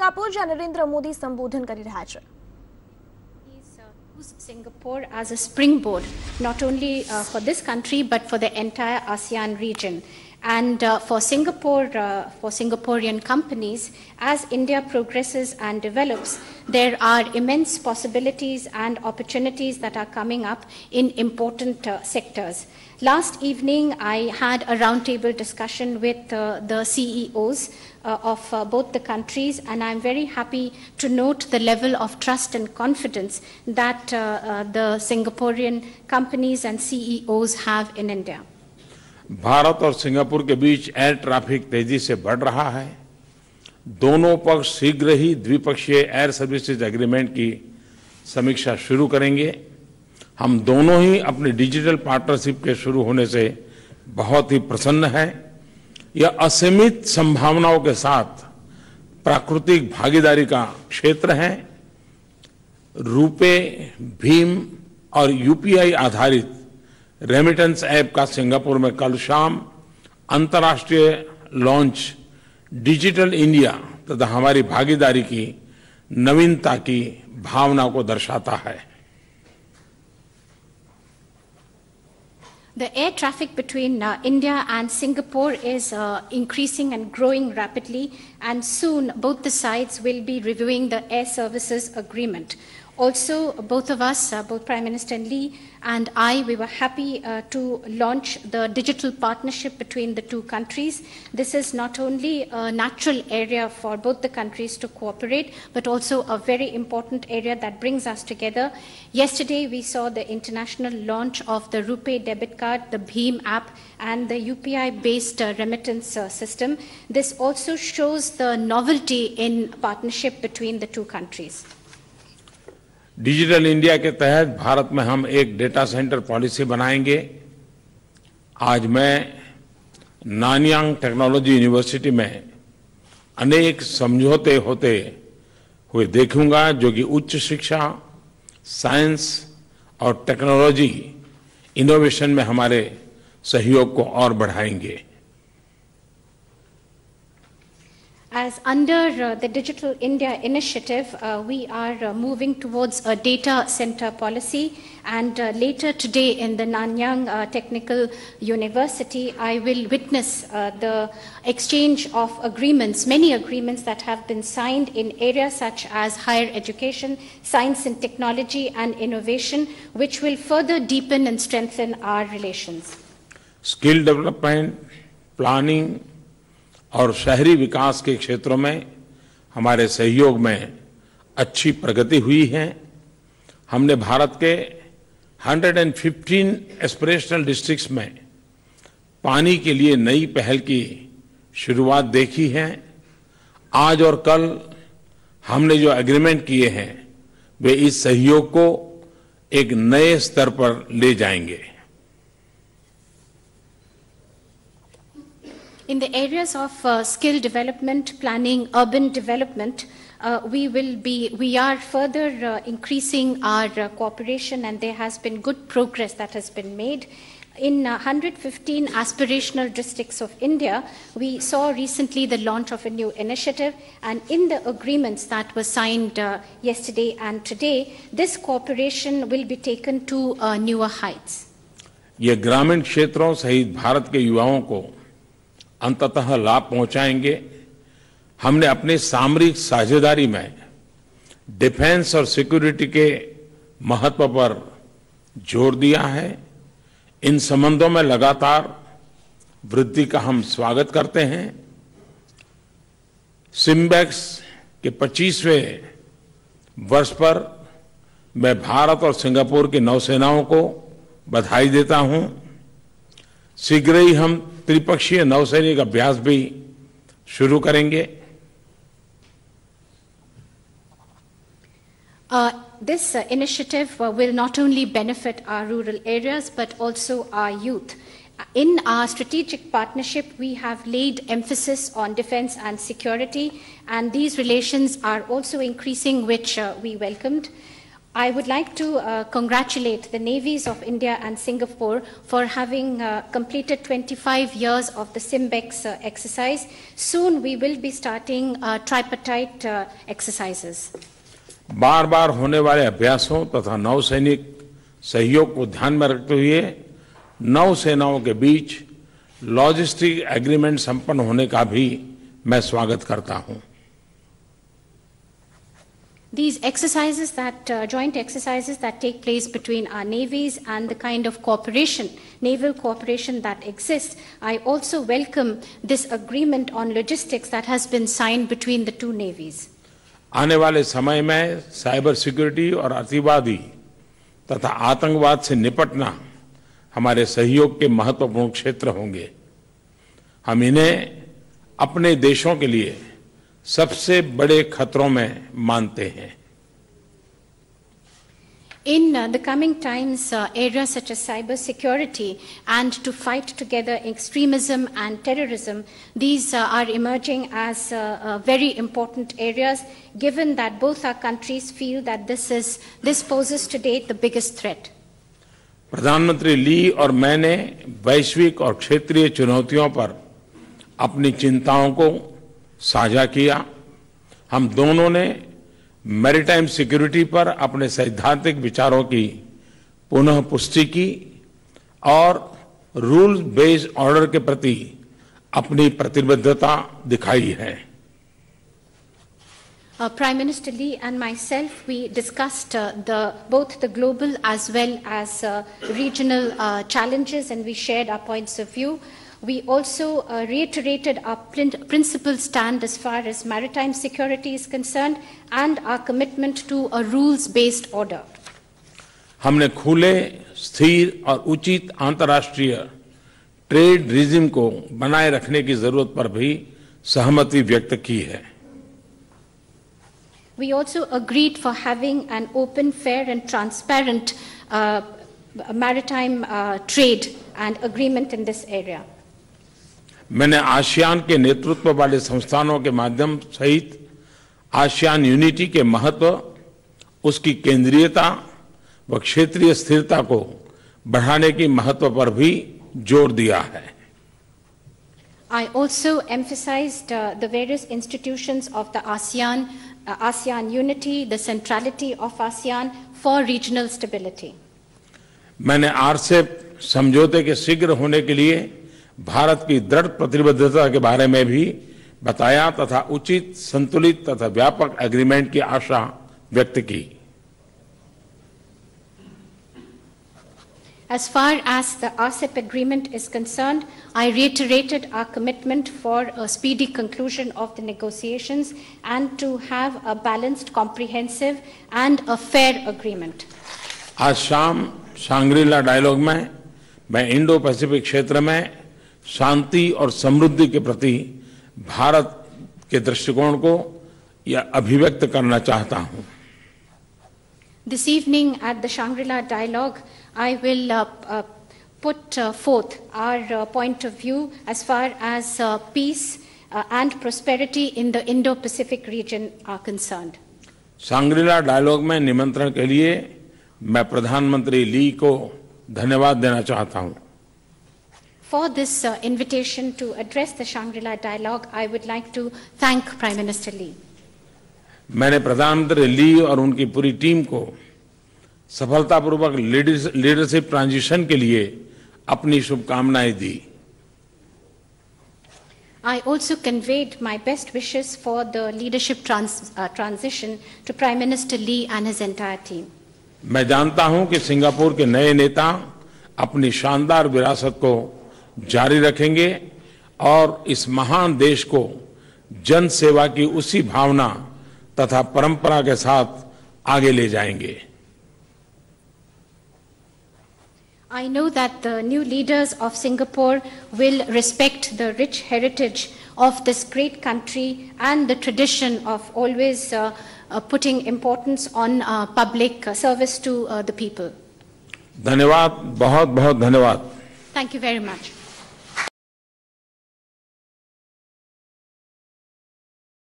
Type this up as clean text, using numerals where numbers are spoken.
Singapore જ્યાં નરેન્દ્ર મોદી સંબોધન કરી રહ્યા છે. Use Singapore as a springboard, not only for this country but for the entire ASEAN region. And for Singapore, for Singaporean companies, as India progresses and develops, there are immense possibilities and opportunities that are coming up in important sectors. Last evening, I had a roundtable discussion with the CEOs of both the countries, and I'm very happy to note the level of trust and confidence that the Singaporean companies and CEOs have in India. Bharat और Singapore के बीच air traffic तेजी से बढ़ रहा है. दोनों पक्ष शीघ्र ही द्विपक्षीय एयर सर्विसेज एग्रीमेंट की समीक्षा शुरू करेंगे. हम दोनों ही अपने डिजिटल पार्टनरशिप के शुरू होने से बहुत ही प्रसन्न हैं. यह असीमित संभावनाओं के साथ प्राकृतिक भागीदारी का क्षेत्र है. रुपे, भीम और यूपीआई आधारित रेमिटेंस ऐप का सिंगापुर में कल शाम अंतर्राष्ट्रीय लॉन्च डिजिटल इंडिया तथा हमारी भागीदारी की नवीनता की भावना को दर्शाता है. The air traffic between India and Singapore is increasing and growing rapidly, and soon both the sides will be reviewing the air services agreement. Also, both of us, both Prime Minister Lee and I, we were happy to launch the digital partnership between the two countries. This is not only a natural area for both the countries to cooperate, but also a very important area that brings us together. Yesterday, we saw the international launch of the RuPay debit card, the Bheem app, and the UPI-based remittance system. This also shows the novelty in partnership between the two countries. Digital India के तहत भारत में हम एक data centre policy बनाएंगे. आज मैं Nanyang technology university में अनेक समझौते होते हुए देखूंगा जो कि उच्च शिक्षा, साइंस और टेक्नोलॉजी इनोवेशन में हमारे सहयोग को और बढ़ाएंगे. As under the Digital India initiative, we are moving towards a data center policy, and later today in the Nanyang Technical University, I will witness the exchange of agreements, many agreements that have been signed in areas such as higher education, science and technology and innovation, which will further deepen and strengthen our relations. Skill development, planning और शहरी विकास के क्षेत्रों में हमारे सहयोग में अच्छी प्रगति हुई है. हमने भारत के 115 एस्पिरेशनल डिस्ट्रिक्ट्स में पानी के लिए नई पहल की शुरुआत देखी है. आज और कल हमने जो एग्रीमेंट किए हैं वे इस सहयोग को एक नए स्तर पर ले जाएंगे. In the areas of skill development, planning, urban development, we are further increasing our cooperation, and there has been good progress that has been made. In 115 aspirational districts of India, we saw recently the launch of a new initiative, and in the agreements that were signed yesterday and today, this cooperation will be taken to newer heights. ये ग्रामीण क्षेत्रों सहित भारत के युवाओं को अंततः लाभ पहुंचाएंगे. हमने अपनी सामरिक साझेदारी में डिफेंस और सिक्योरिटी के महत्व पर जोर दिया है. इन संबंधों में लगातार वृद्धि का हम स्वागत करते हैं. सिम्बैक्स के 25वें वर्ष पर मैं भारत और सिंगापुर की नौसेनाओं को बधाई देता हूं. शीघ्र ही हम त्रिपक्षीय नौसैनिक अभ्यास भी शुरू करेंगे. This initiative will not only benefit our rural areas but also our youth. In our strategic partnership, we have laid emphasis on defense and security, and these relations are also increasing, which we welcomed. I would like to congratulate the navies of India and Singapore for having completed 25 years of the SIMBEX exercise. Soon we will be starting tripartite exercises. बार बार होने वाले अभ्यासों तथा नौसैनिक सहयोग को ध्यान में रखते हुए नौसेनाओं के बीच लॉजिस्टिक एग्रीमेंट संपन्न होने का भी मैं स्वागत करता हूं। These exercises joint exercises that take place between our navies and the kind of cooperation, naval cooperation that exists, I also welcome this agreement on logistics that has been signed between the two navies. आने वाले समय में cyber security और अतिवादी तथा आतंकवाद से निपटना हमारे सहयोग के महत्वपूर्ण क्षेत्र होंगे। हम इन्हें अपने देशों के लिए सबसे बड़े खतरों में मानते हैं। In the coming times, areas such as cyber security and to fight together extremism and terrorism, these are emerging as very important areas, given that both our countries feel that this poses today the biggest threat. प्रधानमंत्री ली और मैंने वैश्विक और क्षेत्रीय चुनौतियों पर अपनी चिंताओं को साझा किया। हम दोनों ने मैरीटाइम सिक्योरिटी पर अपने सैद्धांतिक विचारों की पुनः पुष्टि की और रूल बेस्ड ऑर्डर के प्रति अपनी प्रतिबद्धता दिखाई है। Prime Minister Lee and myself, we discussed both the global as well as regional challenges, and we shared our points of view. We also reiterated our principled stand as far as maritime security is concerned and our commitment to a rules-based order. हमने खुले, स्थिर और उचित अंतर्राष्ट्रीय trade regime को बनाए रखने की जरूरत पर भी सहमति व्यक्त की है। We also agreed for having an open, fair and transparent maritime trade and agreement in this area. मैंने आसियान के नेतृत्व वाले संस्थानों के माध्यम सहित आसियान यूनिटी के महत्व, उसकी केंद्रीयता व क्षेत्रीय स्थिरता को बढ़ाने की महत्व पर भी जोर दिया है। I also emphasized the various institutions of the ASEAN unity, the centrality of ASEAN for regional stability. मैंने आरसेप समझौते के शीघ्र होने के लिए भारत की दृढ़ प्रतिबद्धता के बारे में भी बताया तथा उचित, संतुलित तथा व्यापक एग्रीमेंट की आशा व्यक्त की। As far as the RCEP agreement is concerned, I reiterated our commitment for a speedy conclusion of the negotiations and to have a balanced, comprehensive and a fair agreement. आज शाम शांग्रीला डायलॉग में मैं Indo Pacific क्षेत्र में शांति और समृद्धि के प्रति भारत के दृष्टिकोण को यह अभिव्यक्त करना चाहता हूं। This evening at the Shangri-La Dialogue, I will put forth our point of view as far as peace and prosperity in the Indo-Pacific region are concerned. Shangri La dialogue में निमंत्रण के लिए मैं प्रधानमंत्री ली को धन्यवाद देना चाहता हूं। For this invitation to address the Shangri-La Dialogue, I would like to thank Prime Minister Lee. मैंने प्रधानमंत्री ली और उनकी पूरी टीम को सफलतापूर्वक लीडरशिप ट्रांजिशन के लिए अपनी शुभकामनाएं दी। I also conveyed my best wishes for the leadership transition to Prime Minister Lee and his entire team. मैं जानता हूं कि सिंगापुर के नए नेता अपनी शानदार विरासत को जारी रखेंगे और इस महान देश को जन सेवा की उसी भावना तथा परंपरा के साथ आगे ले जाएंगे। I know that the new leaders of Singapore will respect the rich heritage of this great country and the tradition of always putting importance on public service to the people. धन्यवाद, बहुत बहुत धन्यवाद। Thank you very much.